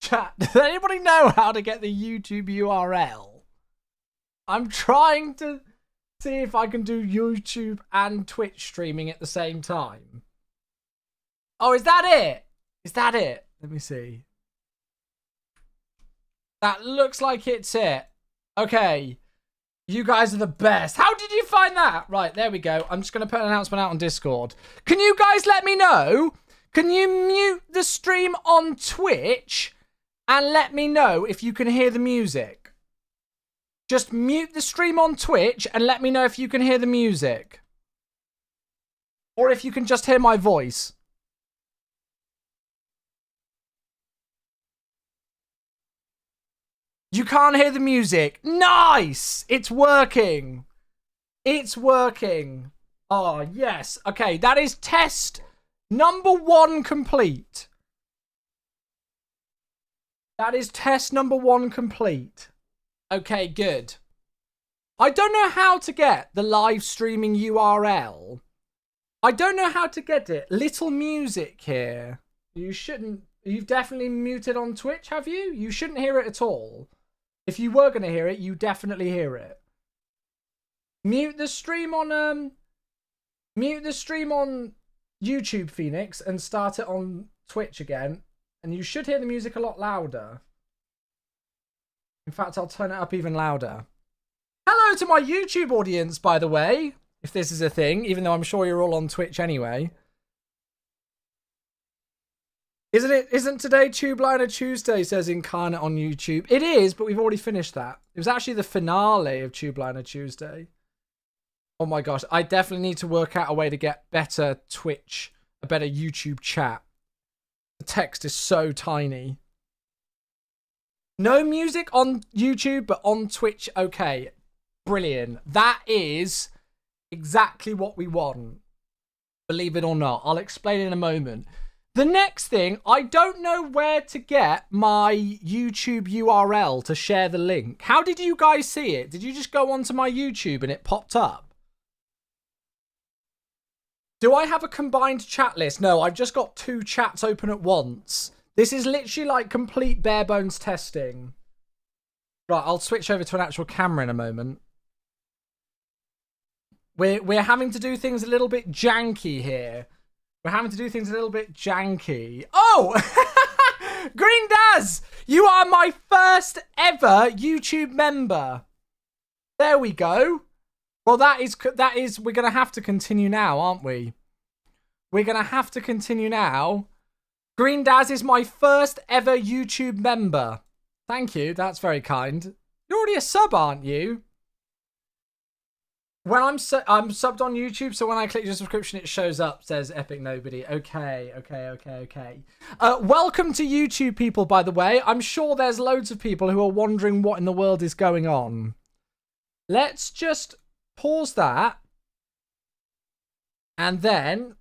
Chat, does anybody know how to get the YouTube URL? I'm trying to see if I can do YouTube and Twitch streaming at the same time. Oh, is that it? Is that it? Let me see. That looks like it's it. Okay. You guys are the best. How did you find that? Right, there we go. I'm just going to put an announcement out on Discord. Can you guys let me know? Can you mute the stream on Twitch and let me know if you can hear the music? Just mute the stream on Twitch and let me know if you can hear the music. Or if you can just hear my voice. You can't hear the music. Nice! It's working. It's working. Oh, yes. Okay, that is test number 1 complete. That is test number 1 complete. Okay, good. I don't know how to get the live streaming URL. I don't know how to get it. Little music here. You shouldn't. You've definitely muted on Twitch, have you? You shouldn't hear it at all. If you were going to hear it, you definitely hear it. Mute the stream on YouTube, Phoenix, and start it on Twitch again. And you should hear the music a lot louder. In fact, I'll turn it up even louder. Hello to my YouTube audience, by the way, if this is a thing, even though I'm sure you're all on Twitch anyway. Isn't today Tube Liner Tuesday, says Incarnate on YouTube. It is, but we've already finished that. It was actually the finale of Tube Liner Tuesday. Oh my gosh, I definitely need to work out a way to get better Twitch, a better YouTube chat. The text is so tiny. No music on YouTube, but on Twitch, okay. Brilliant. That is exactly what we want. Believe it or not. I'll explain in a moment. The next thing, I don't know where to get my YouTube URL to share the link. How did you guys see it? Did you just go onto my YouTube and it popped up? Do I have a combined chat list? No, I've just got 2 chats open at once. This is literally like complete bare bones testing. Right, I'll switch over to an actual camera in a moment. We're having to do things a little bit janky here. We're having to do things a little bit janky. Oh! Green Daz! You are my first ever YouTube member. There we go. Well, that is, we're going to have to continue now, aren't we? We're going to have to continue now. Green Daz is my first ever YouTube member. Thank you. That's very kind. You're already a sub, aren't you? When I'm subbed on YouTube, so when I click your subscription, it shows up, says Epic Nobody. Okay. Welcome to YouTube, people, by the way. I'm sure there's loads of people who are wondering what in the world is going on. Let's just pause that. And then...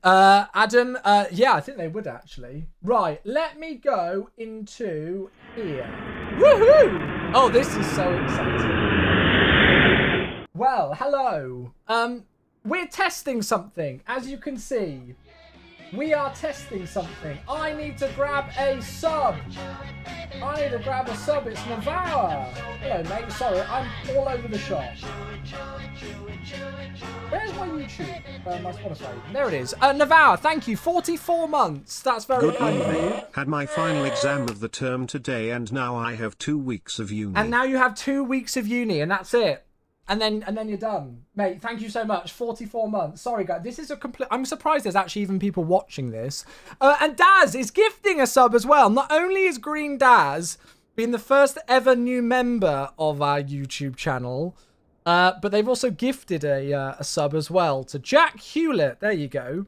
Adam, yeah, I think they would actually. Right, let me go into here. Woohoo! Oh, this is so exciting. Well, hello. We're testing something, as you can see. We are testing something. I need to grab a sub. It's Navawa. Hello, mate. Sorry, I'm all over the shop. Where's my YouTube? My Spotify. There it is. Navawa, thank you. 44 months. That's very kind of you. Had my final exam of the term today, and now I have 2 weeks of uni. And now you have 2 weeks of uni, and that's it. And then you're done. Mate, thank you so much. 44 months. Sorry, guys. This is a complete... I'm surprised there's actually even people watching this. And Daz is gifting a sub as well. Not only is Green Daz being the first ever new member of our YouTube channel, but they've also gifted a sub as well to Jack Hewlett. There you go.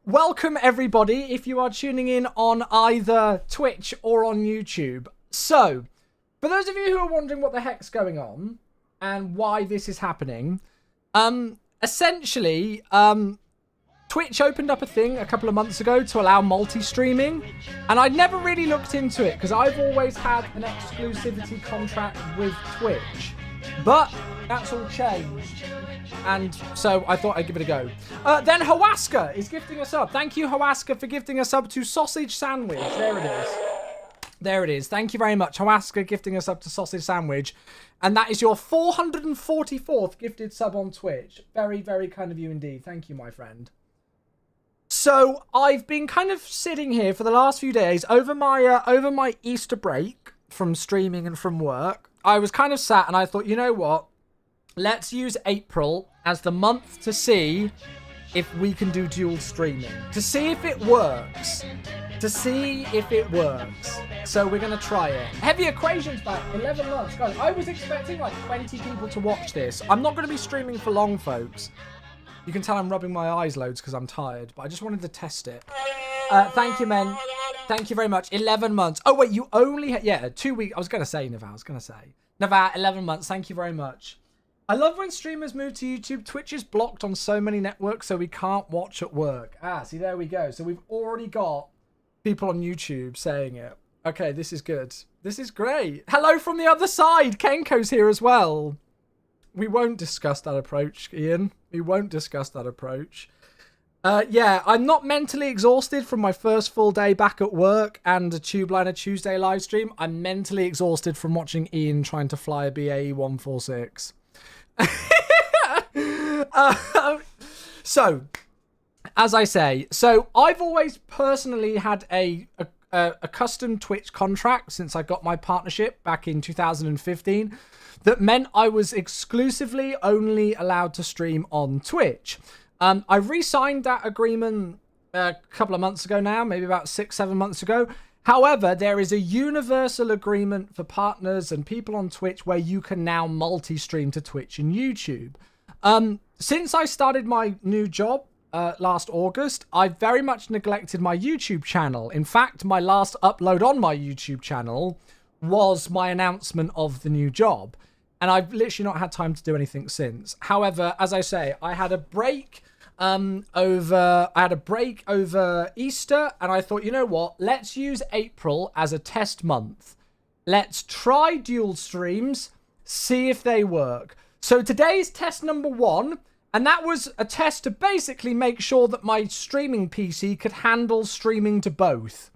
Welcome, everybody, if you are tuning in on either Twitch or on YouTube. So, for those of you who are wondering what the heck's going on, and why this is happening. Essentially, Twitch opened up a thing a couple of months ago to allow multi-streaming, and I'd never really looked into it because I've always had an exclusivity contract with Twitch. But that's all changed. And so I thought I'd give it a go. Then Hawaska is gifting us up. Thank you, Hawaska, for gifting us up to Sausage Sandwich. There it is. There it is. Thank you very much, Hawaska, gifting us up to Sausage Sandwich. And that is your 444th gifted sub on Twitch. Very, very kind of you indeed. Thank you, my friend. So I've been kind of sitting here for the last few days over my Easter break from streaming and from work. I was kind of sat and I thought, you know what? Let's use April as the month to see if we can do dual streaming. To see if it works. So we're going to try it. Heavy Equations back, 11 months. Guys, I was expecting like 20 people to watch this. I'm not going to be streaming for long, folks. You can tell I'm rubbing my eyes loads because I'm tired, but I just wanted to test it. Thank you, men. Thank you very much. 11 months. Oh, wait, you only had... Yeah, 2 weeks. I was going to say, Navar, 11 months. Thank you very much. I love when streamers move to YouTube. Twitch is blocked on so many networks, so we can't watch at work. See, there we go. So we've already got people on YouTube saying it. Okay, this is good. This is great. Hello from the other side. Kenko's here as well. We won't discuss that approach, Ian. We won't discuss that approach. Yeah, I'm not mentally exhausted from my first full day back at work and a Tube Liner Tuesday live stream. I'm mentally exhausted from watching Ian trying to fly a BAE 146. So, as I say, I've always personally had a custom Twitch contract since I got my partnership back in 2015 that meant I was exclusively only allowed to stream on Twitch. I re-signed that agreement a couple of months ago now, maybe about 6-7 months ago. However, there is a universal agreement for partners and people on Twitch where you can now multi-stream to Twitch and YouTube. Since I started my new job last August, I've very much neglected my YouTube channel. In fact, my last upload on my YouTube channel was my announcement of the new job. And I've literally not had time to do anything since. However, as I say, I had a break over Easter, and I thought, you know what? Let's use April as a test month. Let's try dual streams, see if they work. So today's test number 1, and that was a test to basically make sure that my streaming PC could handle streaming to both.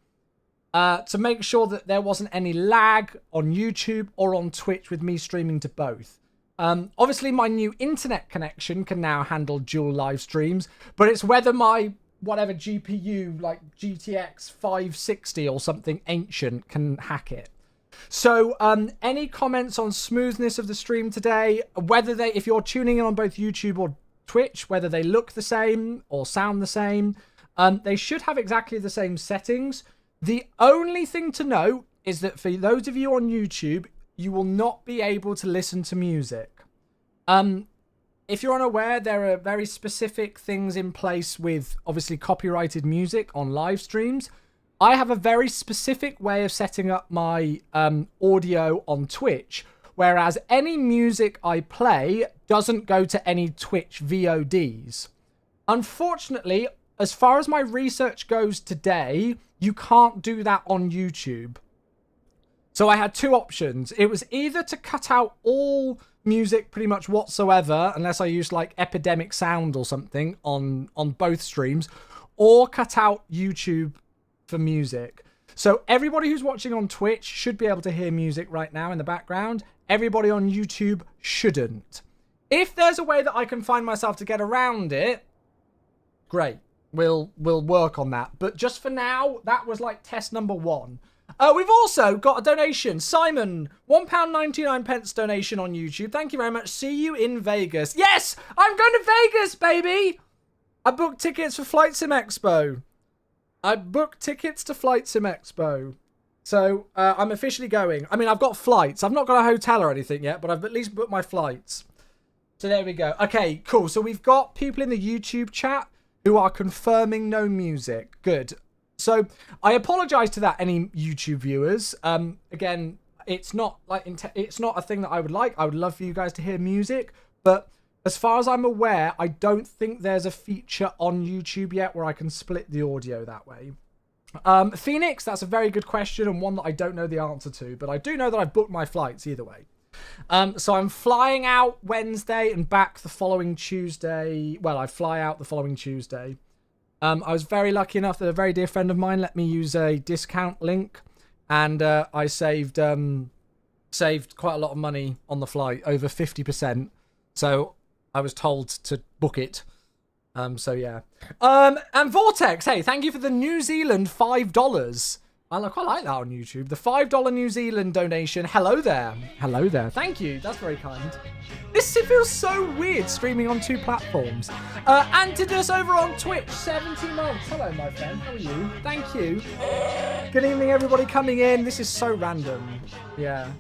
To make sure that there wasn't any lag on YouTube or on Twitch with me streaming to both. Obviously, my new internet connection can now handle dual live streams, but it's whether my whatever GPU, like GTX 560 or something ancient, can hack it. So, any comments on smoothness of the stream today? Whether if you're tuning in on both YouTube or Twitch, whether they look the same or sound the same, they should have exactly the same settings. The only thing to know is that for those of you on YouTube, you will not be able to listen to music. If you're unaware, there are very specific things in place with obviously copyrighted music on live streams. I have a very specific way of setting up my audio on Twitch, whereas any music I play doesn't go to any Twitch VODs. Unfortunately, as far as my research goes today, you can't do that on YouTube. So I had two options. It was either to cut out all music pretty much whatsoever, unless I used like Epidemic Sound or something on both streams, or cut out YouTube for music. So everybody who's watching on Twitch should be able to hear music right now in the background. Everybody on YouTube shouldn't. If there's a way that I can find myself to get around it, great. We'll work on that. But just for now, that was like test number 1. We've also got a donation. Simon, £1.99 donation on YouTube. Thank you very much. See you in Vegas. Yes, I'm going to Vegas, baby. I booked tickets for Flight Sim Expo. So I'm officially going. I mean, I've got flights. I've not got a hotel or anything yet, but I've at least booked my flights. So there we go. Okay, cool. So we've got people in the YouTube chat who are confirming no music. Good. So I apologize to that, any YouTube viewers. Again, it's not it's not a thing that I would like. I would love for you guys to hear music, but as far as I'm aware, I don't think there's a feature on YouTube yet where I can split the audio that way. Phoenix, that's a very good question and one that I don't know the answer to, but I do know that I've booked my flights either way. So I'm flying out Wednesday and back the following Tuesday. Well, I fly out the following Tuesday. I was very lucky enough that a very dear friend of mine let me use a discount link, and I saved quite a lot of money on the flight, over 50%. So I was told to book it. So yeah. And Vortex, hey, thank you for the New Zealand $5. I quite like that on YouTube. The $5 New Zealand donation. Hello there. Hello there. Thank you. That's very kind. It feels so weird streaming on 2 platforms. Antidus over on Twitch, 70 months. Hello, my friend. How are you? Thank you. Good evening, everybody coming in. This is so random. Yeah.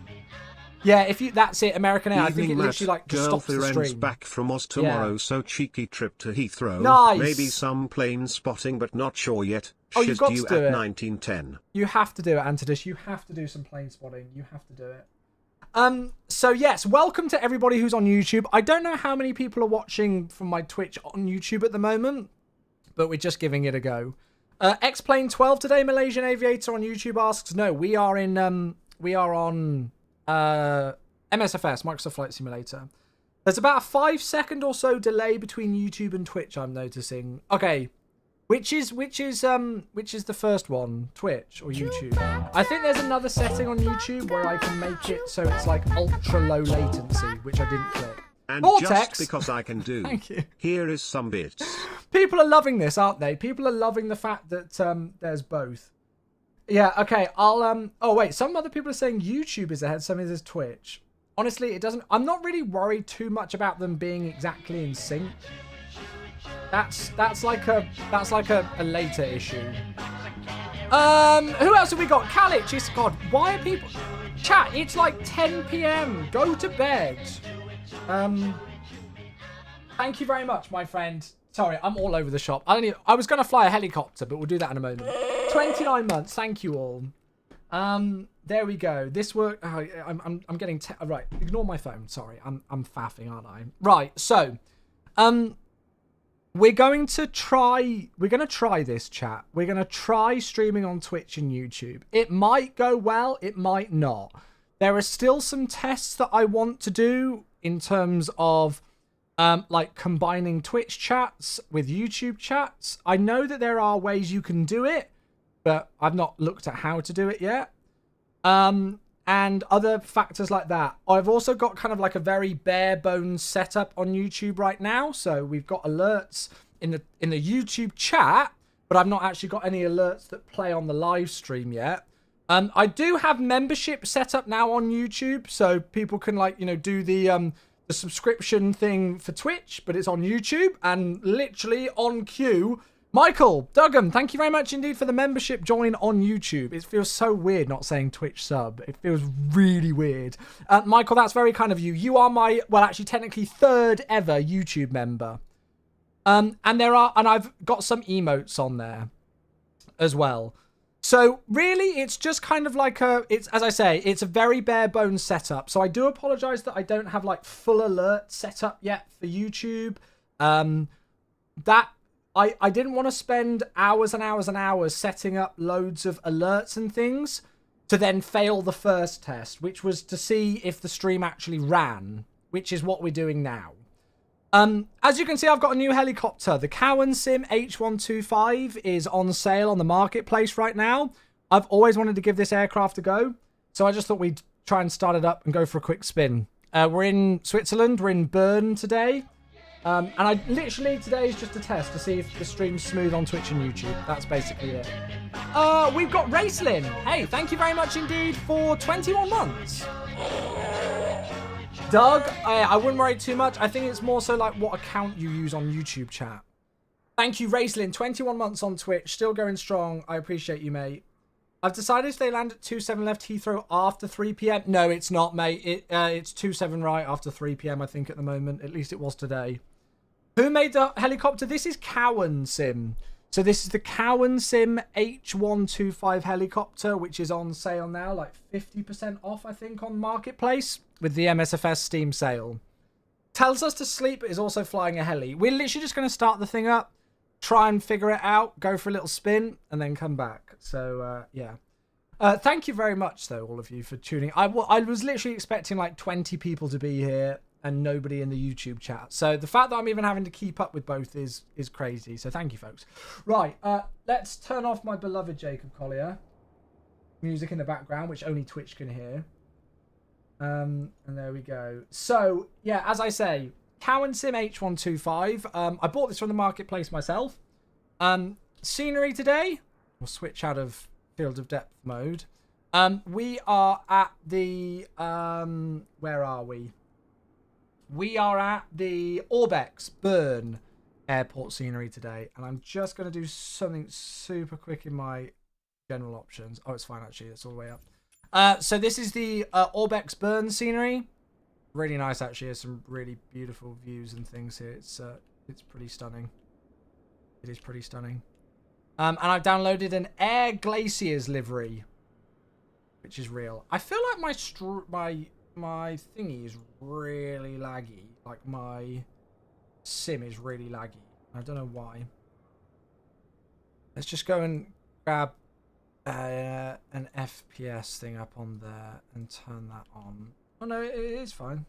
Yeah, that's it, American Air. I think it literally like just stops the stream. Back from Oz tomorrow, so cheeky trip to Heathrow. Nice. Maybe some plane spotting, but not sure yet. Oh, you've got to do it. 1910. You have to do it, Antidus. You have to do some plane spotting. You have to do it. So yes, welcome to everybody who's on YouTube. I don't know how many people are watching from my Twitch on YouTube at the moment, but we're just giving it a go. X-Plane 12 today, Malaysian Aviator on YouTube asks, no, we are on MSFS, Microsoft Flight Simulator. There's about a 5-second or so delay between YouTube and Twitch, I'm noticing. Okay, which is the first one, Twitch or YouTube? I think there's another setting on YouTube where I can make it so it's like ultra low latency, which I didn't click. And Vortex. Just because I can do. Thank you. Here is some bits. People are loving this, aren't they? People are loving the fact that there's both. Yeah, okay, I'll oh wait, some other people are saying YouTube is ahead, some is Twitch. Honestly, it doesn't, I'm not really worried too much about them being exactly in sync. That's like a later issue. Who else have we got? Kalich, it's God, why are people chat, it's like 10 PM. Go to bed. Thank you very much, my friend. Sorry, I'm all over the shop. I was going to fly a helicopter, but we'll do that in a moment. 29 months. Thank you all. There we go. This work. Oh, I'm getting right. Ignore my phone. Sorry, I'm faffing, aren't I? Right. So, we're going to try this, chat. We're going to try streaming on Twitch and YouTube. It might go well. It might not. There are still some tests that I want to do in terms of like combining Twitch chats with YouTube chats. I know that there are ways you can do it, but I've not looked at how to do it yet. And other factors like that. I've also got kind of like a very bare bones setup on YouTube right now. So we've got alerts in the YouTube chat, but I've not actually got any alerts that play on the live stream yet. I do have membership set up now on YouTube, so people can do the subscription thing for Twitch, but it's on YouTube and literally on cue. Michael Duggan, thank you very much indeed for the membership join on YouTube. It feels so weird not saying Twitch sub. It feels really weird. Michael, that's very kind of you. You are my, well, actually technically 3rd ever YouTube member. And I've got some emotes on there as well. So really, it's just kind of like as I say, it's a very bare bones setup. So I do apologize that I don't have like full alert set up yet for YouTube. I didn't want to spend hours and hours and hours setting up loads of alerts and things to then fail the first test, which was to see if the stream actually ran, which is what we're doing now. As you can see, I've got a new helicopter. The Cowan Sim H125 is on sale on the marketplace right now. I've always wanted to give this aircraft a go, so I just thought we'd try and start it up and go for a quick spin. We're in Switzerland. We're in Bern today. And I literally, today is just a test to see if the stream's smooth on Twitch and YouTube. That's basically it. We've got Racelyn. Hey, thank you very much indeed for 21 months. Doug, I wouldn't worry too much. I think it's more so like what account you use on YouTube chat. Thank you, Racelyn. 21 months on Twitch. Still going strong. I appreciate you, mate. I've decided if they land at 27 left Heathrow after 3 PM. No, it's not, mate. It's 27 right after 3 PM, I think, at the moment. At least it was today. Who made the helicopter? This is Cowan Sim. So this is the Cowan Sim H125 helicopter, which is on sale now, like 50% off, I think, on Marketplace with the MSFS Steam sale. Tells us to sleep, but is also flying a heli. We're literally just going to start the thing up, try and figure it out, go for a little spin, and then come back. So, yeah. Thank you very much, though, all of you, for tuning. I was literally expecting like 20 people to be here and nobody in the YouTube chat. So the fact that I'm even having to keep up with both is crazy. So thank you, folks. Right, let's turn off my beloved Jacob Collier. Music in the background, which only Twitch can hear. And there we go. So, yeah, as I say, Cowan Sim H125. I bought this from the marketplace myself. Scenery today. We'll switch out of Field of Depth mode. We are at the where are we? We are at the Orbex Bern airport scenery today, and I'm just going to do something super quick in my general options. Oh, it's fine actually. It's all the way up. So this is the Orbex Bern scenery. Really nice actually. There's some really beautiful views and things here. It's pretty stunning. It is pretty stunning. And I've downloaded an Air Glaciers livery, which is real. I feel like my thingy is really laggy. Like my sim is really laggy. I don't know why. Let's just go and grab an FPS thing up on there and turn that on. Oh no, it is fine.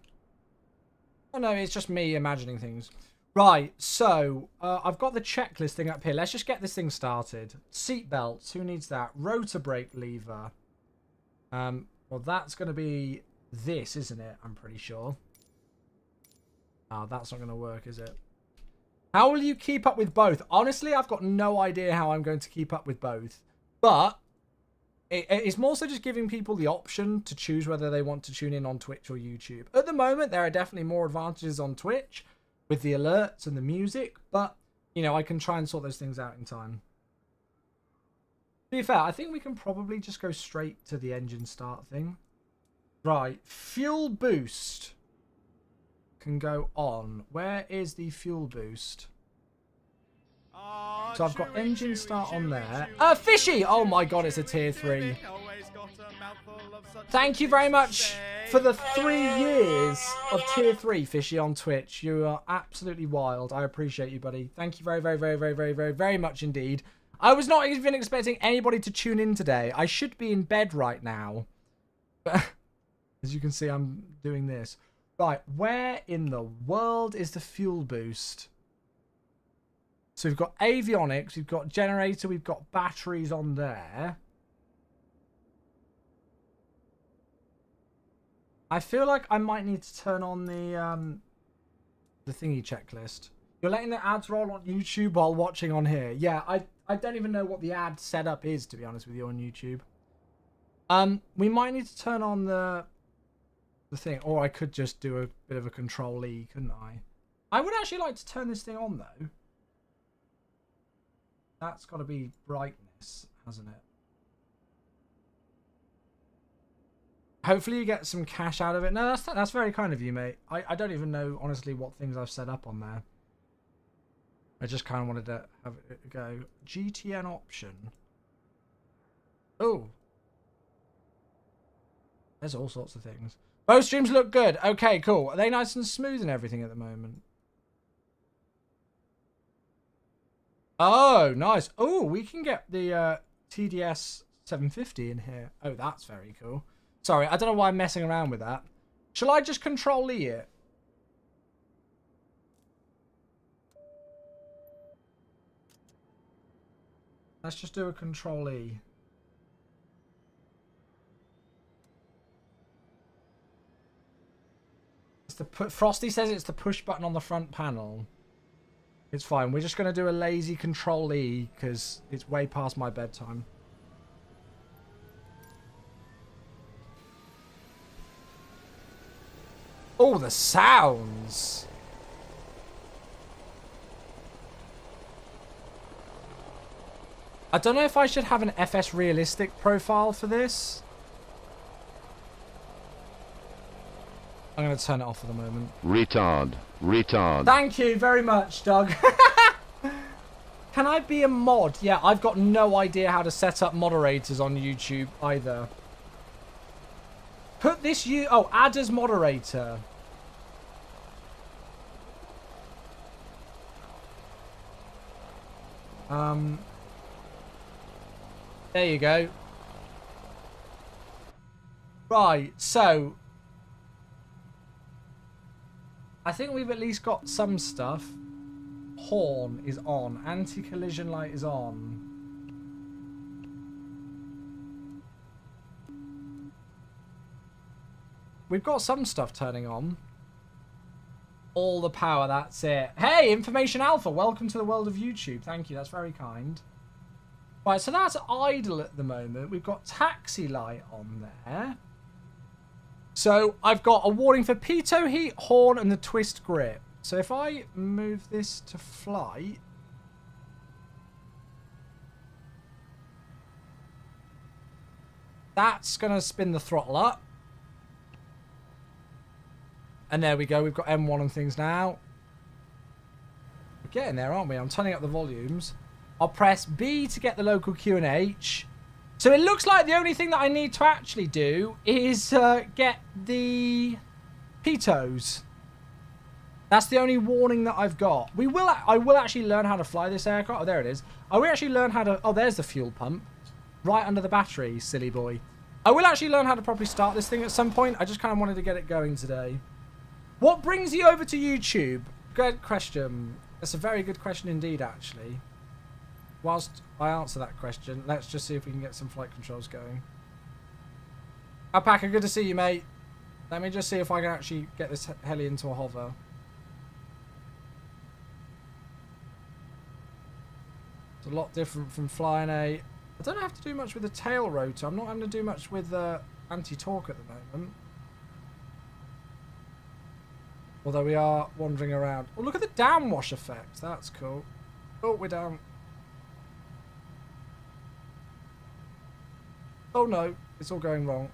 Oh no, it's just me imagining things. Right, so I've got the checklist thing up here. Let's just get this thing started. Seat belts, who needs that? Rotor brake lever. Well, that's going to be this, isn't it? I'm pretty sure. Oh, that's not going to work, is it? How will you keep up with both? Honestly, I've got no idea how I'm going to keep up with both. But it's more so just giving people the option to choose whether they want to tune in on Twitch or YouTube. At the moment, there are definitely more advantages on Twitch with the alerts and the music, but, you know, I can try and sort those things out in time. To be fair, I think we can probably just go straight to the engine start thing. Right, fuel boost can go on. Where is the fuel boost? So I've got engine start on there. Fishy! Oh my god, it's a tier 3. Thank you very much for the 3 years of tier 3, Fishy, on Twitch. You are absolutely wild. I appreciate you, buddy. Thank you very, very, very, very, very, very, very much indeed. I was not even expecting anybody to tune in today. I should be in bed right now. But as you can see, I'm doing this. Right, where in the world is the fuel boost? So we've got avionics, we've got generator, we've got batteries on there. I feel like I might need to turn on the thingy checklist. You're letting the ads roll on YouTube while watching on here. Yeah, I don't even know what the ad setup is, to be honest with you, on YouTube. We might need to turn on the thing, or I could just do a bit of a control E, couldn't I? I would actually like to turn this thing on though. That's got to be brightness, hasn't it? Hopefully you get some cash out of it. No, that's very kind of you, mate. I don't even know, honestly, what things I've set up on there. I just kind of wanted to have it go. GTN option. Oh. There's all sorts of things. Both streams look good. Okay, cool. Are they nice and smooth and everything at the moment? Oh, nice. Oh, we can get the TDS 750 in here. Oh, that's very cool. Sorry, I don't know why I'm messing around with that. Shall I just control E it? Let's just do a control E. It's the Frosty says it's the push button on the front panel. It's fine. We're just going to do a lazy control E because it's way past my bedtime. Oh, the sounds. I don't know if I should have an FS realistic profile for this. I'm going to turn it off for the moment. Retard. Retard. Thank you very much, Doug. Can I be a mod? Yeah, I've got no idea how to set up moderators on YouTube either. Put this oh, add as moderator. There you go. Right, so I think we've at least got some stuff. Horn is on. Anti-collision light is on. We've got some stuff turning on. All the power, that's it. Hey, Information Alpha, welcome to the world of YouTube. Thank you, that's very kind. Right, so that's idle at the moment. We've got taxi light on there. So I've got a warning for pitot heat, horn, and the twist grip. So if I move this to flight, that's going to spin the throttle up. And there we go. We've got M1 and things now. We're getting there, aren't we? I'm turning up the volumes. I'll press B to get the local Q and H. So it looks like the only thing that I need to actually do is get the pitos. That's the only warning that I've got. I will actually learn how to fly this aircraft. Oh, there it is. I will actually learn how to... Oh, there's the fuel pump. Right under the battery, silly boy. I will actually learn how to properly start this thing at some point. I just kind of wanted to get it going today. What brings you over to YouTube? Good question. That's a very good question indeed, actually. Whilst I answer that question, let's just see if we can get some flight controls going. Alpaca, good to see you, mate. Let me just see if I can actually get this heli into a hover. It's a lot different from flying a... I don't have to do much with the tail rotor. I'm not having to do much with anti-torque at the moment. Although we are wandering around. Oh, look at the downwash effect. That's cool. Oh, we're down. Oh no, it's all going wrong.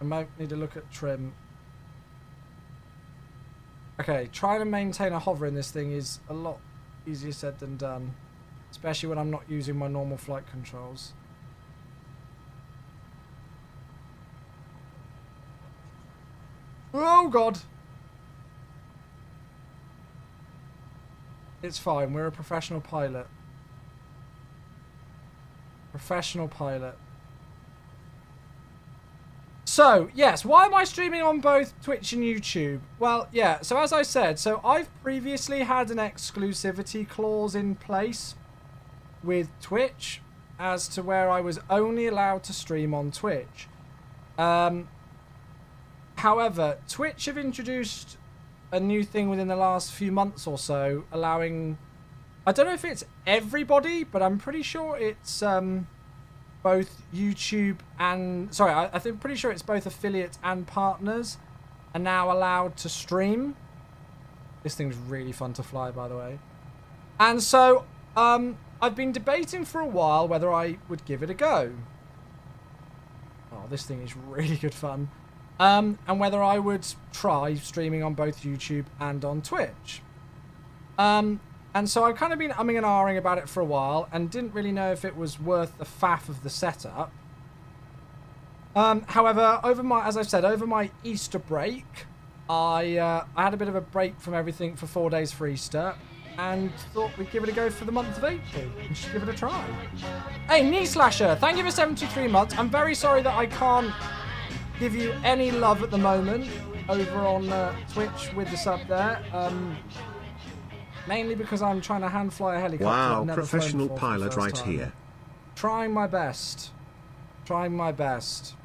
I might need to look at trim. Okay, trying to maintain a hover in this thing is a lot easier said than done. Especially when I'm not using my normal flight controls. Oh god! It's fine, we're a professional pilot. Professional pilot. So, yes, why am I streaming on both Twitch and YouTube? Well, yeah, so as I said, so I've previously had an exclusivity clause in place with Twitch as to where I was only allowed to stream on Twitch. However, Twitch have introduced a new thing within the last few months or so, allowing... I don't know if it's everybody, but I'm pretty sure it's both YouTube and... Sorry, I think pretty sure it's both affiliates and partners are now allowed to stream. This thing's really fun to fly, by the way. And so, I've been debating for a while whether I would give it a go. Oh, this thing is really good fun. And whether I would try streaming on both YouTube and on Twitch. And so I've kind of been umming and ahhing about it for a while and didn't really know if it was worth the faff of the setup. However, as I've said, over my Easter break, I had a bit of a break from everything for 4 days for Easter and thought we'd give it a go for the month of April and just give it a try. Hey, Knee Slasher, thank you for 73 months. I'm very sorry that I can't give you any love at the moment over on Twitch with the sub there. Mainly because I'm trying to hand fly a helicopter. Wow, professional pilot right here. Trying my best. Trying my best.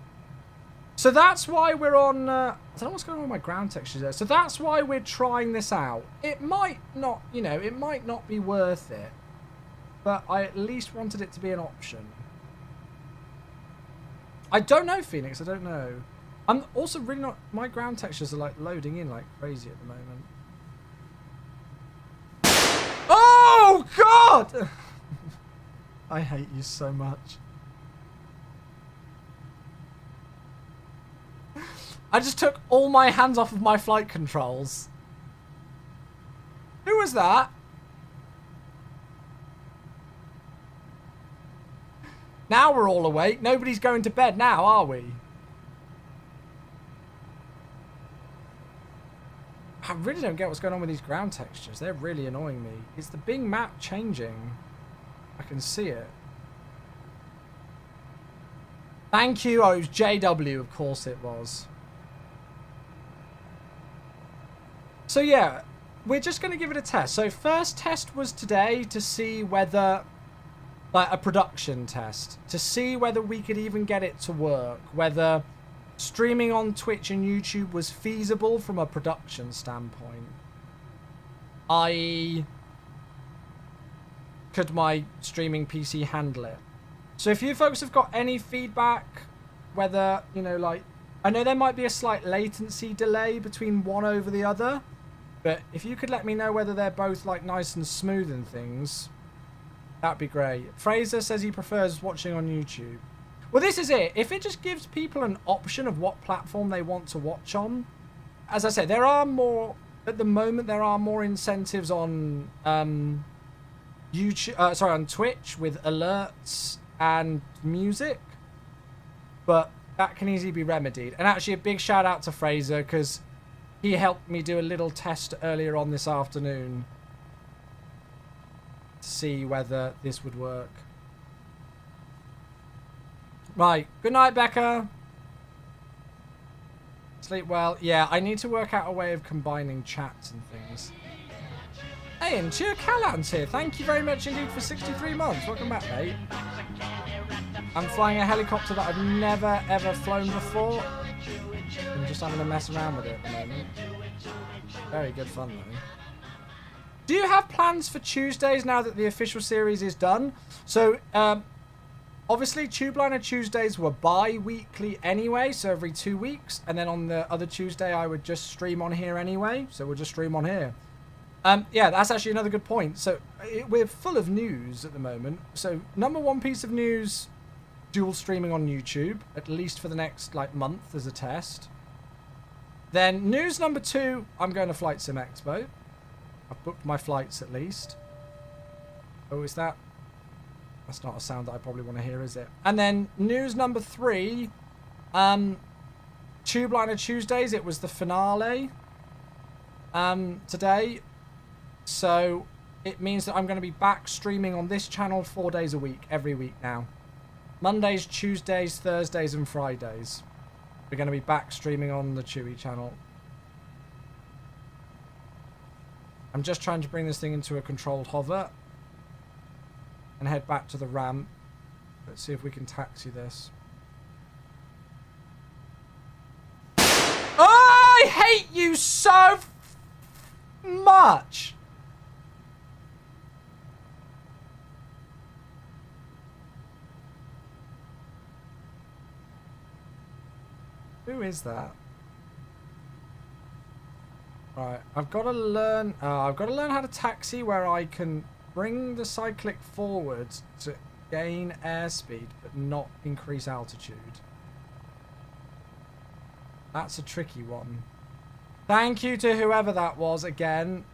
So that's why we're on... I don't know what's going on with my ground textures there. So that's why we're trying this out. It might not, you know, it might not be worth it. But I at least wanted it to be an option. I don't know, Phoenix. I don't know. I'm also really not... My ground textures are like loading in like crazy at the moment. Oh, God! I hate you so much. I just took all my hands off of my flight controls. Who was that? Now we're all awake. Nobody's going to bed now, are we? I really don't get what's going on with these ground textures. They're really annoying me. Is the Bing map changing? I can see it. Thank you. Oh, it was JW. Of course it was. So yeah, we're just going to give it a test. So first test was today to see whether, like a production test, to see whether we could even get it to work, whether streaming on Twitch and YouTube was feasible from a production standpoint. I.e., could my streaming PC handle it? So if you folks have got any feedback, whether, you know, like, I know there might be a slight latency delay between one over the other, but if you could let me know whether they're both, like, nice and smooth and things, that'd be great. Fraser says he prefers watching on YouTube. Well, this is it. If it just gives people an option of what platform they want to watch on, as I said, there are more, at the moment, there are more incentives on YouTube, sorry, on Twitch with alerts and music, but that can easily be remedied. And actually, a big shout out to Fraser, because he helped me do a little test earlier on this afternoon to see whether this would work. Right, good night, Becca. Sleep well. Yeah, I need to work out a way of combining chats and things. Hey, and Cheer Callans here. Thank you very much indeed for 63 months. Welcome back, mate. I'm flying a helicopter that I've never, ever flown before. I'm just having to mess around with it at the moment. Very good fun, though. Do you have plans for Tuesdays now that the official series is done? So, obviously, Tubeliner Tuesdays were bi-weekly anyway, so every 2 weeks. And then on the other Tuesday, I would just stream on here anyway. So we'll just stream on here. Yeah, that's actually another good point. So we're full of news at the moment. So number one piece of news, dual streaming on YouTube, at least for the next like month as a test. Then news number two, I'm going to Flight Sim Expo. I've booked my flights at least. Oh, is that? That's not a sound that I probably want to hear, is it? And then news number three, Tubeliner Tuesdays, it was the finale today. So it means that I'm going to be back streaming on this channel 4 days a week, every week now. Mondays, Tuesdays, Thursdays, and Fridays. We're going to be back streaming on the Chewy channel. I'm just trying to bring this thing into a controlled hover and head back to the ramp. Let's see if we can taxi this. Oh, I hate you so much. Who is that? Right, I've got to learn. I've got to learn how to taxi where I can bring the cyclic forward to gain airspeed, but not increase altitude. That's a tricky one. Thank you to whoever that was again.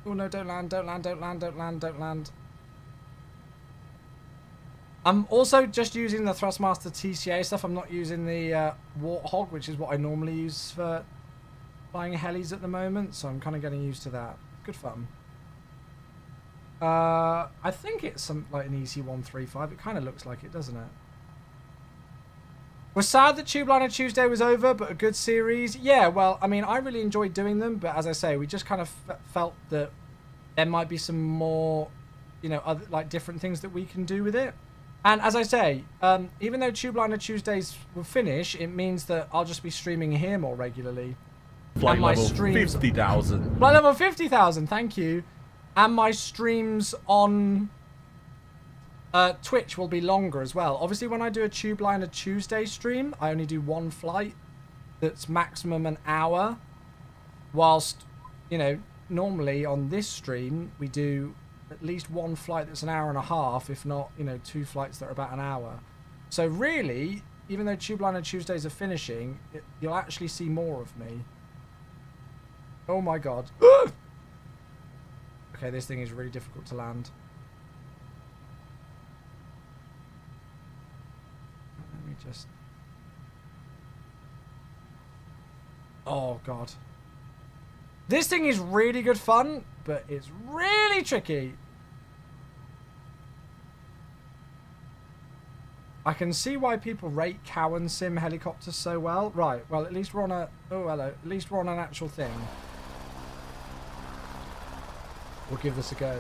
Oh no, don't land, don't land, don't land, don't land, don't land. I'm also just using the Thrustmaster TCA stuff. I'm not using the Warthog, which is what I normally use for flying helis at the moment. So I'm kind of getting used to that. Good fun. I think it's some like an EC135. It kind of looks like it, doesn't it? We're sad that Tubeliner Tuesday was over, but a good series. Yeah, well, I mean, I really enjoyed doing them, but as I say, we just kind of felt that there might be some more, you know, other, like different things that we can do with it. And as I say, even though Tubeliner Tuesdays will finish, it means that I'll just be streaming here more regularly. Flight level 50,000. Flight level 50,000, thank you. And my streams on Twitch will be longer as well. Obviously, when I do a Tubeliner Tuesday stream, I only do one flight that's maximum an hour. Whilst, you know, normally on this stream, we do at least one flight that's an hour and a half, if not, you know, 2 flights that are about an hour. So really, even though Tubeliner Tuesdays are finishing, you'll actually see more of me. Oh my god. Okay, this thing is really difficult to land. Let me just... Oh god. This thing is really good fun, but it's really tricky. I can see why people rate cow and sim helicopters so well. Right, well, at least we're on a... Oh, hello. At least we're on an actual thing. We'll give this a go.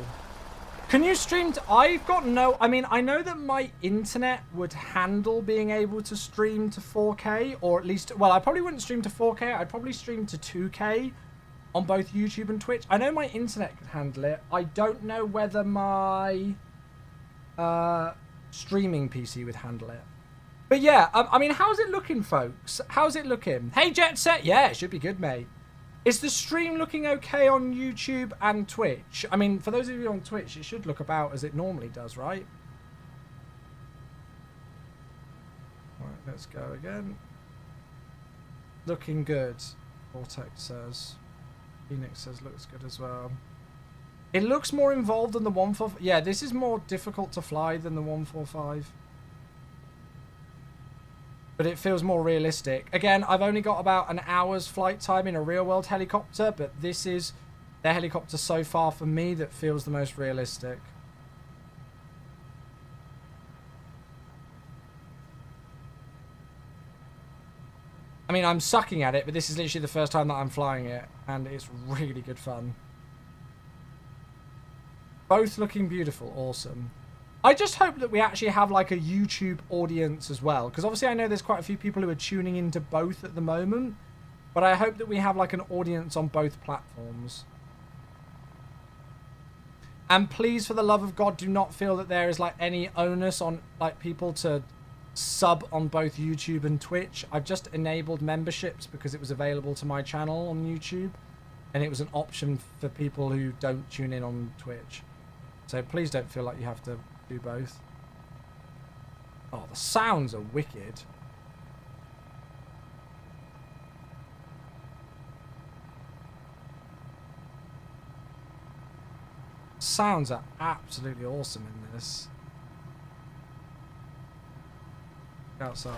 Can you stream to... I've got no... I mean, I know that my internet would handle being able to stream to 4K, or at least... Well, I probably wouldn't stream to 4K. I'd probably stream to 2K on both YouTube and Twitch. I know my internet could handle it. I don't know whether my... streaming PC would handle it. But yeah, I mean, how's it looking, folks? How's it looking? Hey, Jet Set. Yeah, it should be good, mate. Is the stream looking okay on YouTube and Twitch? I mean, for those of you on Twitch, it should look about as it normally does, right? Right, let's go again. Looking good, Vortex says. Phoenix says looks good as well. It looks more involved than the 145. Yeah, this is more difficult to fly than the 145. But it feels more realistic. Again, I've only got about an hour's flight time in a real-world helicopter, but this is the helicopter so far for me that feels the most realistic. I mean, I'm sucking at it, but this is literally the first time that I'm flying it, and it's really good fun. Both looking beautiful. Awesome. I just hope that we actually have like a YouTube audience as well, because obviously I know there's quite a few people who are tuning into both at the moment, but I hope that we have like an audience on both platforms. And please, for the love of God, do not feel that there is like any onus on like people to sub on both YouTube and Twitch. I've just enabled memberships because it was available to my channel on YouTube, and it was an option for people who don't tune in on Twitch. So please don't feel like you have to do both. Oh, the sounds are wicked. Sounds are absolutely awesome in this. Outside.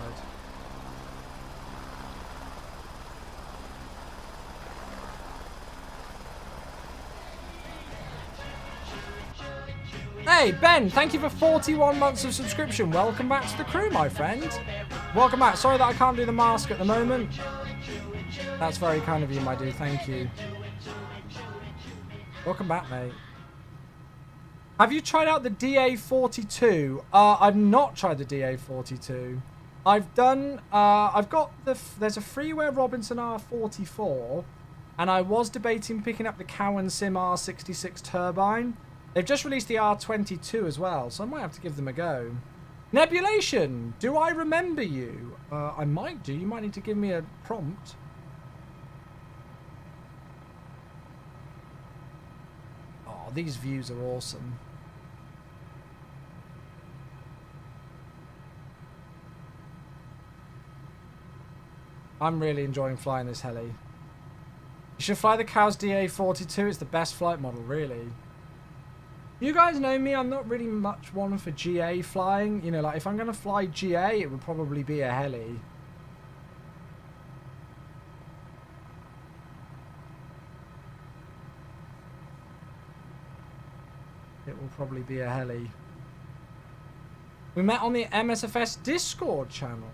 Hey, Ben, thank you for 41 months of subscription. Welcome back to the crew, my friend. Welcome back. Sorry that I can't do the mask at the moment. That's very kind of you, my dude. Thank you. Welcome back, mate. Have you tried out the DA42? I've not tried the DA42. I've done, I've got there's a freeware Robinson R44, and I was debating picking up the Cowan Sim R66 turbine. They've just released the R22 as well, so I might have to give them a go. Nebulation, do I remember you? I might do. You might need to give me a prompt. Oh, these views are awesome. I'm really enjoying flying this heli. You should fly the Cows DA42. It's the best flight model, really. You guys know me, I'm not really much one for GA flying. You know, like if I'm going to fly GA, it would probably be a heli. It will probably be a heli. We met on the MSFS Discord channel.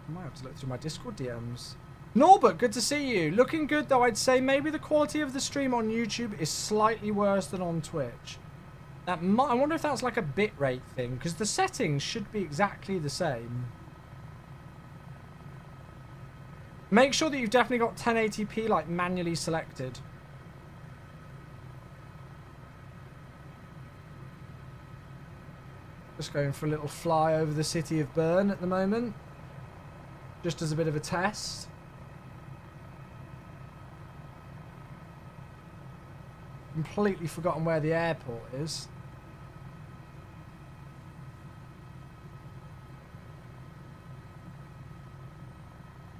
I might have to look through my Discord DMs. Norbert, good to see you. Looking good, though. I'd say maybe the quality of the stream on YouTube is slightly worse than on Twitch. I wonder if that's like a bitrate thing, because the settings should be exactly the same. Make sure that you've definitely got 1080p like manually selected. Just going for a little fly over the city of Bern at the moment. Just as a bit of a test. Completely forgotten where the airport is.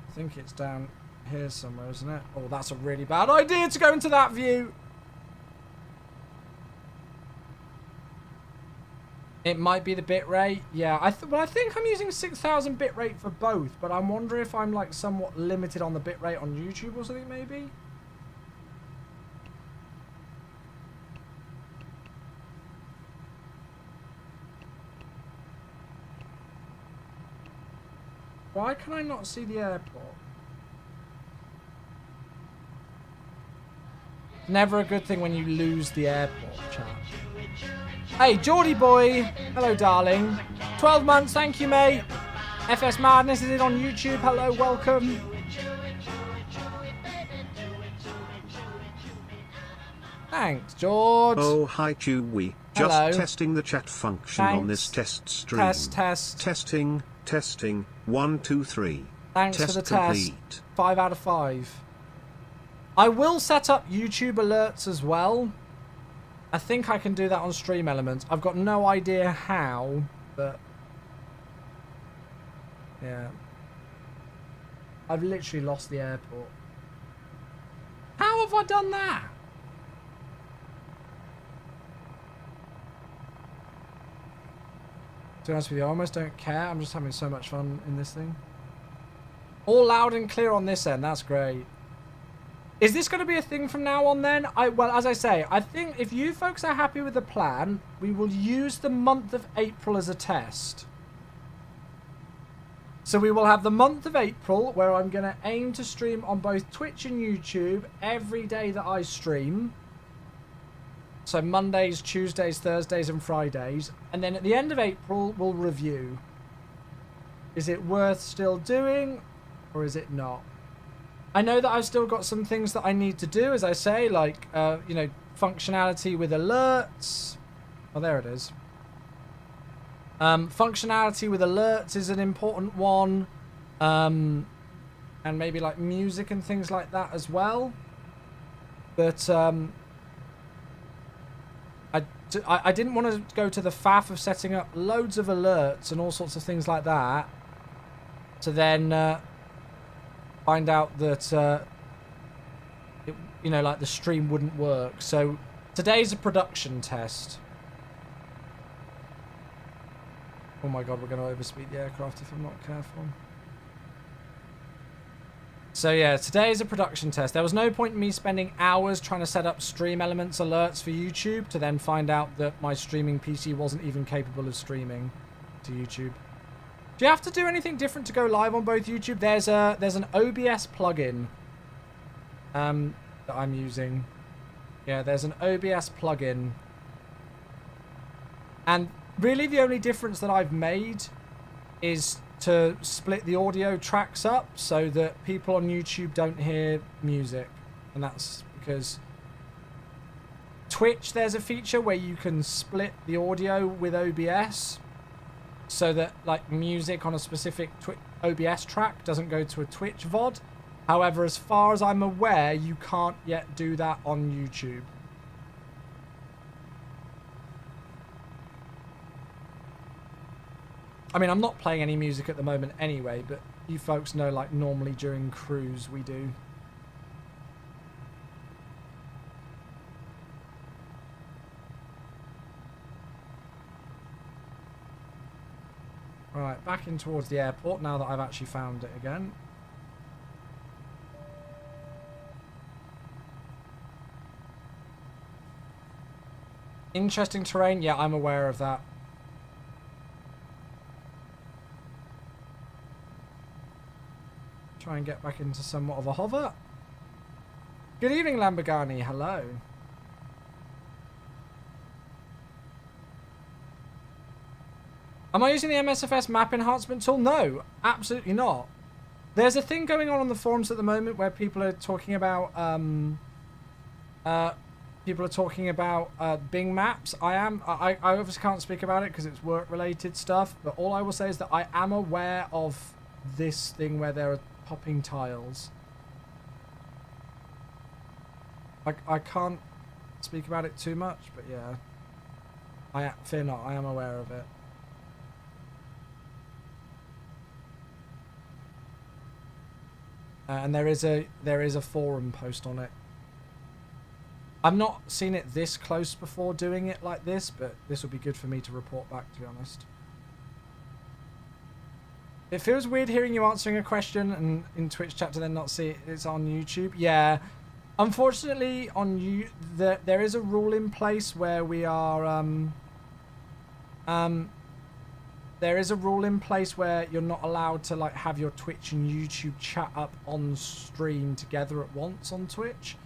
I think it's down here somewhere, isn't it? Oh, that's a really bad idea to go into that view. It might be the bitrate. Yeah, well, I think I'm using 6,000 bitrate for both, but I'm wondering if I'm like somewhat limited on the bitrate on YouTube or something maybe. Why can I not see the airport? Never a good thing when you lose the airport, chat. Hey, Geordie boy. Hello, darling. 12 months, thank you, mate. FS Madness is it on YouTube. Hello, welcome. Thanks, George. Oh, hi, Chewie. Just Hello. testing the chat function on this test stream. Test. Testing. 1, 2, 3. Thanks test for the complete. test. 5 out of 5. I will set up YouTube alerts as well. I think I can do that on Stream Elements. I've got no idea how, but yeah. I've literally lost the airport. How have I done that? To be honest with you, I almost don't care. I'm just having so much fun in this thing. All loud and clear on this end. That's great. Is this going to be a thing from now on then? Well, as I say, I think if you folks are happy with the plan, we will use the month of April as a test. So we will have the month of April where I'm going to aim to stream on both Twitch and YouTube every day that I stream. So Mondays, Tuesdays, Thursdays and Fridays. And then at the end of April, we'll review. Is it worth still doing or is it not? I know that I've still got some things that I need to do, as I say, like, you know, functionality with alerts. Oh, there it is. Functionality with alerts is an important one. And maybe, like, music and things like that as well. But, I didn't want to go to the faff of setting up loads of alerts and all sorts of things like that. To then... find out that, you know, like the stream wouldn't work. So today's a production test. Oh my god, we're going to overspeed the aircraft if I'm not careful. So yeah, today is a production test. There was no point in me spending hours trying to set up Stream Elements alerts for YouTube to then find out that my streaming PC wasn't even capable of streaming to YouTube. Do you have to do anything different to go live on both YouTube? There's an OBS plugin that I'm using. Yeah, there's an OBS plugin. And really the only difference that I've made is to split the audio tracks up so that people on YouTube don't hear music. And that's because Twitch, there's a feature where you can split the audio with OBS. So that, like, music on a specific OBS track doesn't go to a Twitch VOD. However, as far as I'm aware, you can't yet do that on YouTube. I mean, I'm not playing any music at the moment anyway, but you folks know, like, normally during cruise we do. Right, back in towards the airport now that I've actually found it again. Interesting terrain? Yeah, I'm aware of that. Try and get back into somewhat of a hover. Good evening, Lamborghini. Hello. Am I using the MSFS map enhancement tool? No, absolutely not. There's a thing going on the forums at the moment where people are talking about Bing maps. I obviously can't speak about it because it's work related stuff, but all I will say is that I am aware of this thing where there are popping tiles. I can't speak about it too much, but yeah. Fear not, I am aware of it. And there is a forum post on it. I've not seen it this close before doing it like this, but this would be good for me to report back, to be honest. It feels weird hearing you answering a question and in Twitch chat to then not see it's on YouTube. Yeah, unfortunately, on there is a rule in place where we are there is a rule in place where you're not allowed to like have your Twitch and YouTube chat up on stream together at once on Twitch.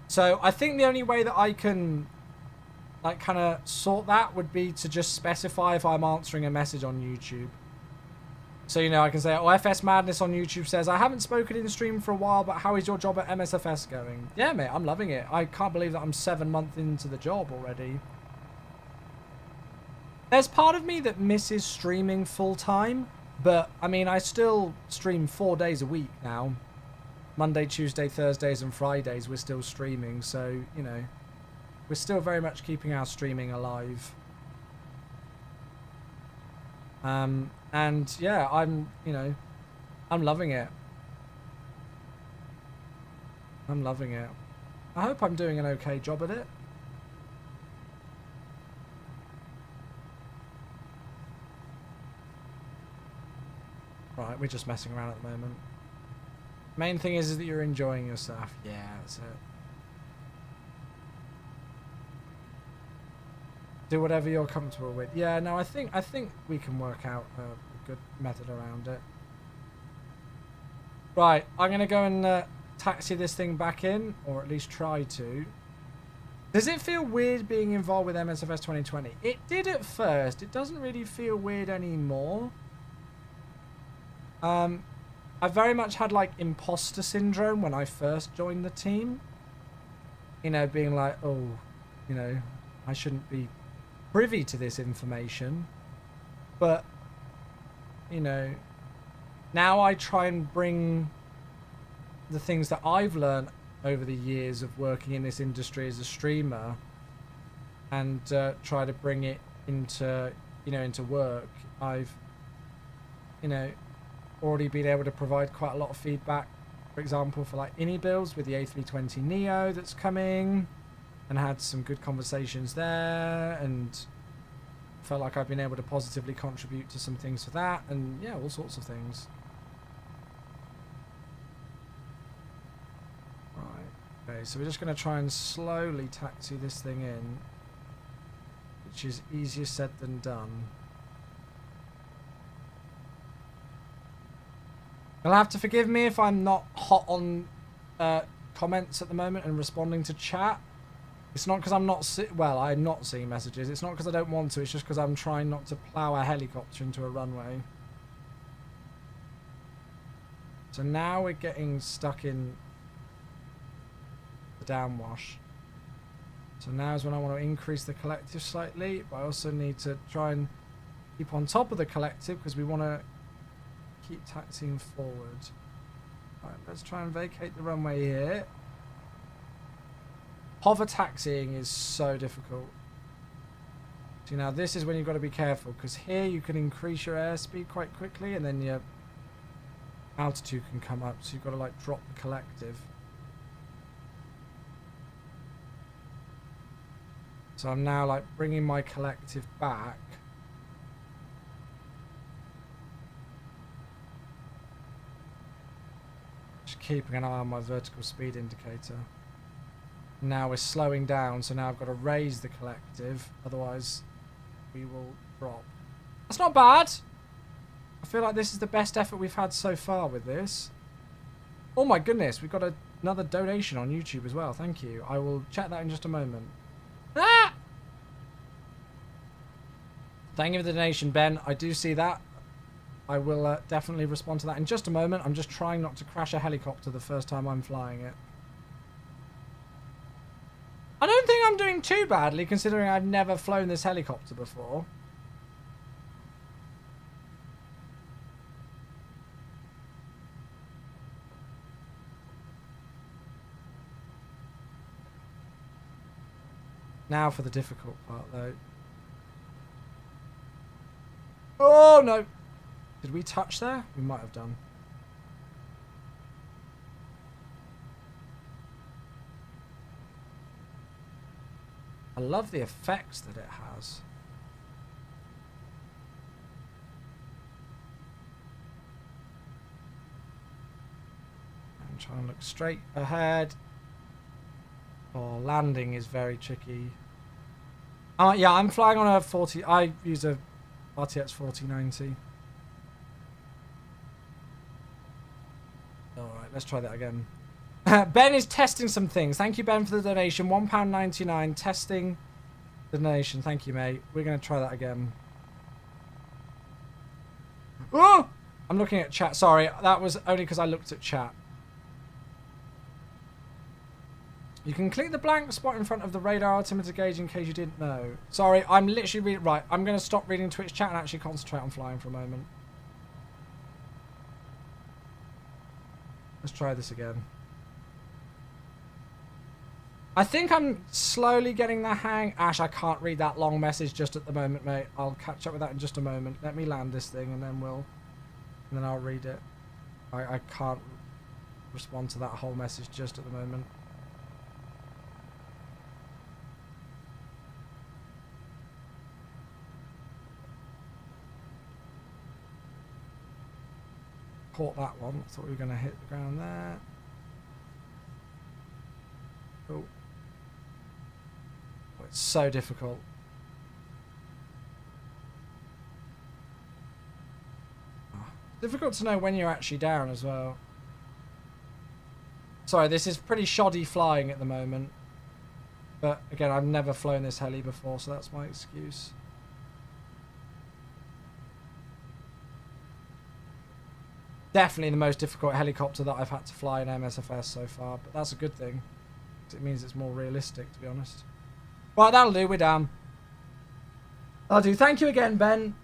So I think the only way that I can like kind of sort that would be to just specify if I'm answering a message on YouTube. So, you know, I can say, oh, FS Madness on YouTube says, I haven't spoken in stream for a while, but how is your job at MSFS going? Yeah, mate, I'm loving it. I can't believe that I'm 7 months into the job already. There's part of me that misses streaming full time, but I mean, I still stream 4 days a week now. Monday, Tuesday, Thursdays, and Fridays, we're still streaming. So, you know, we're still very much keeping our streaming alive. And yeah, I'm loving it. I'm loving it. I hope I'm doing an okay job at it. Right, we're just messing around at the moment. Main thing is that you're enjoying yourself. Yeah, that's it. Do whatever you're comfortable with. Yeah, no, I think we can work out a good method around it. Right, I'm gonna go and taxi this thing back in, or at least try to. Does it feel weird being involved with MSFS 2020? It did at first. It doesn't really feel weird anymore. I very much had like imposter syndrome when I first joined the team. You know, being like, oh, you know, I shouldn't be privy to this information. But, you know, now I try and bring the things that I've learned over the years of working in this industry as a streamer and try to bring it into, you know, into work. I've, you know, already been able to provide quite a lot of feedback, for example, for like INI builds with the A320neo that's coming, and had some good conversations there, and felt like I've been able to positively contribute to some things for that, and yeah, all sorts of things. Right, okay, so we're just going to try and slowly taxi this thing in, which is easier said than done. You'll have to forgive me if I'm not hot on comments at the moment and responding to chat. It's not because I'm not I'm not seeing messages. It's not because I don't want to. It's just because I'm trying not to plow a helicopter into a runway. So now we're getting stuck in the downwash. So now is when I want to increase the collective slightly, but I also need to try and keep on top of the collective because we want to keep taxiing forward. Right, let's try and vacate the runway here. Hover taxiing is so difficult. See, now this is when you've got to be careful, because here you can increase your airspeed quite quickly and then your altitude can come up, so you've got to like drop the collective. So I'm now like bringing my collective back. Just keeping an eye on my vertical speed indicator. Now we're slowing down, so now I've got to raise the collective, otherwise we will drop. That's not bad. I feel like this is the best effort we've had so far with this. Oh my goodness, we've got another donation on YouTube as well. Thank you. I will check that in just a moment. Ah! Thank you for the donation, Ben. I do see that. I will definitely respond to that in just a moment. I'm just trying not to crash a helicopter the first time I'm flying it. I don't think I'm doing too badly, considering I've never flown this helicopter before. Now for the difficult part, though. Oh, no. Did we touch there? We might have done. I love the effects that it has. I'm trying to look straight ahead. Oh, landing is very tricky. Yeah, I'm flying on a 40. I use a RTX 4090. All right, let's try that again. Ben is testing some things. Thank you, Ben, for the donation. £1.99. Testing the donation. Thank you, mate. We're going to try that again. Oh! I'm looking at chat. Sorry, that was only because I looked at chat. You can click the blank spot in front of the radar altimeter gauge in case you didn't know. Sorry, I'm literally reading. Right, I'm going to stop reading Twitch chat and actually concentrate on flying for a moment. Let's try this again. I think I'm slowly getting the hang. Ash, I can't read that long message just at the moment, mate. I'll catch up with that in just a moment. Let me land this thing and then I'll read it. I can't respond to that whole message just at the moment. Caught that one. Thought we were going to hit the ground there. Oh. Oh, it's so difficult. Oh. Difficult to know when you're actually down as well. Sorry, this is pretty shoddy flying at the moment. But again, I've never flown this heli before, so that's my excuse. Definitely the most difficult helicopter that I've had to fly in MSFS so far, but that's a good thing. It means it's more realistic, to be honest. Right, that'll do. We're down. I'll do. Thank you again, Ben.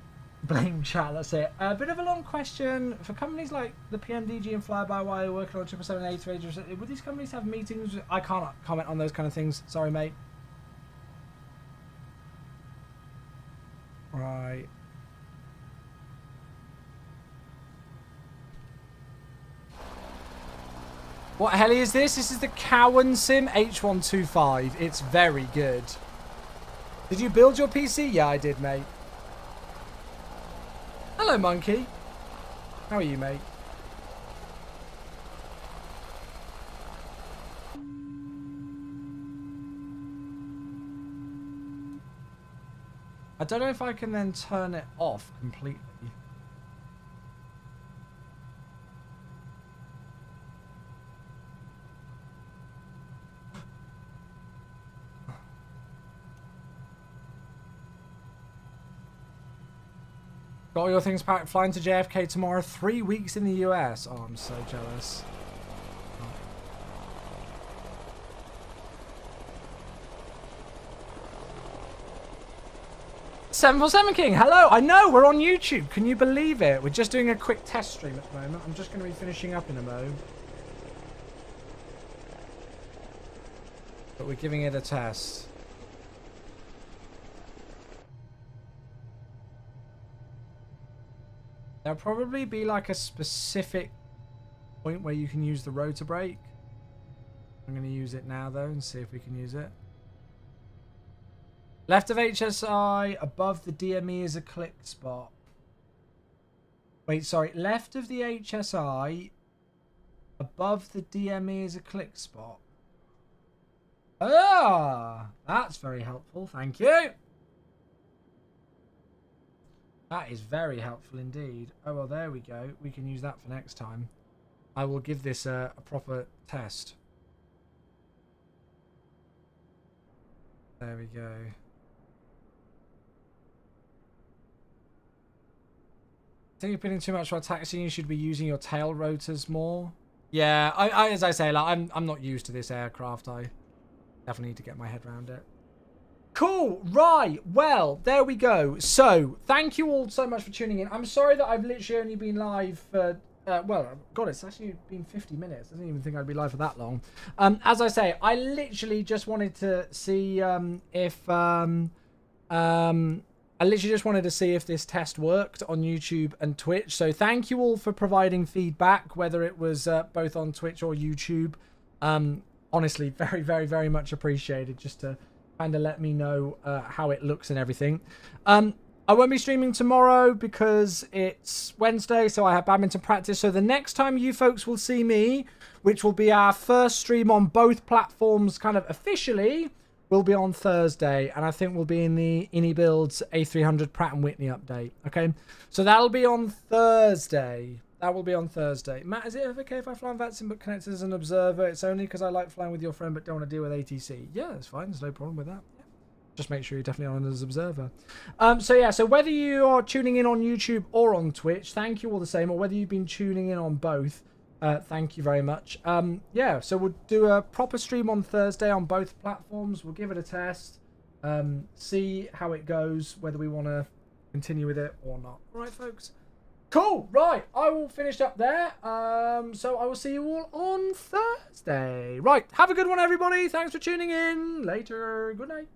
Blame chat. That's it. A bit of a long question. For companies like the PMDG and Fly-by-Wire working on 777-8 would these companies have meetings? I can't comment on those kind of things. Sorry, mate. Right. What heli is this? This is the Cowan Sim H125. It's very good. Did you build your PC? Yeah, I did, mate. Hello, Monkey. How are you, mate? I don't know if I can then turn it off completely. Got all your things packed, flying to JFK tomorrow, 3 weeks in the US. Oh, I'm so jealous. Oh. 747 King, hello! I know, we're on YouTube. Can you believe it? We're just doing a quick test stream at the moment. I'm just going to be finishing up in a mo. But we're giving it a test. There'll probably be like a specific point where you can use the rotor brake. I'm going to use it now though and see if we can use it. Left of HSI, above the DME is a click spot. Wait, sorry. Left of the HSI, above the DME is a click spot. Ah, that's very helpful. Thank you. That is very helpful indeed. Oh, well, there we go. We can use that for next time. I will give this a proper test. There we go. I think you're putting too much while taxiing. You should be using your tail rotors more. Yeah, I as I say, like I'm not used to this aircraft. I definitely need to get my head around it. Cool, right, well, there we go. So, thank you all so much for tuning in. I'm sorry that I've literally only been live for, well, God, it's actually been 50 minutes. I didn't even think I'd be live for that long. As I say, I literally just wanted to see if this test worked on YouTube and Twitch. So, thank you all for providing feedback, whether it was both on Twitch or YouTube. Honestly, very, very, very much appreciated just to kind of let me know how it looks and everything. I won't be streaming tomorrow because it's Wednesday, so I have badminton practice. So the next time you folks will see me, which will be our first stream on both platforms kind of officially, will be on Thursday. And I think we'll be in the Innie Builds A300 Pratt & Whitney update. Okay, so that'll be on Thursday. That will be on Thursday. Matt, is it okay if I fly on VATSIM but connect as an observer? It's only because I like flying with your friend but don't want to deal with ATC. Yeah, that's fine. There's no problem with that. Just make sure you're definitely on as observer. So whether you are tuning in on YouTube or on Twitch, thank you all the same, or whether you've been tuning in on both, thank you very much. So we'll do a proper stream on Thursday on both platforms. We'll give it a test, see how it goes, whether we want to continue with it or not. All right, folks? Cool. Right, I will finish up there. So I will see you all on Thursday. Right, have a good one, everybody. Thanks for tuning in. Later. Good night.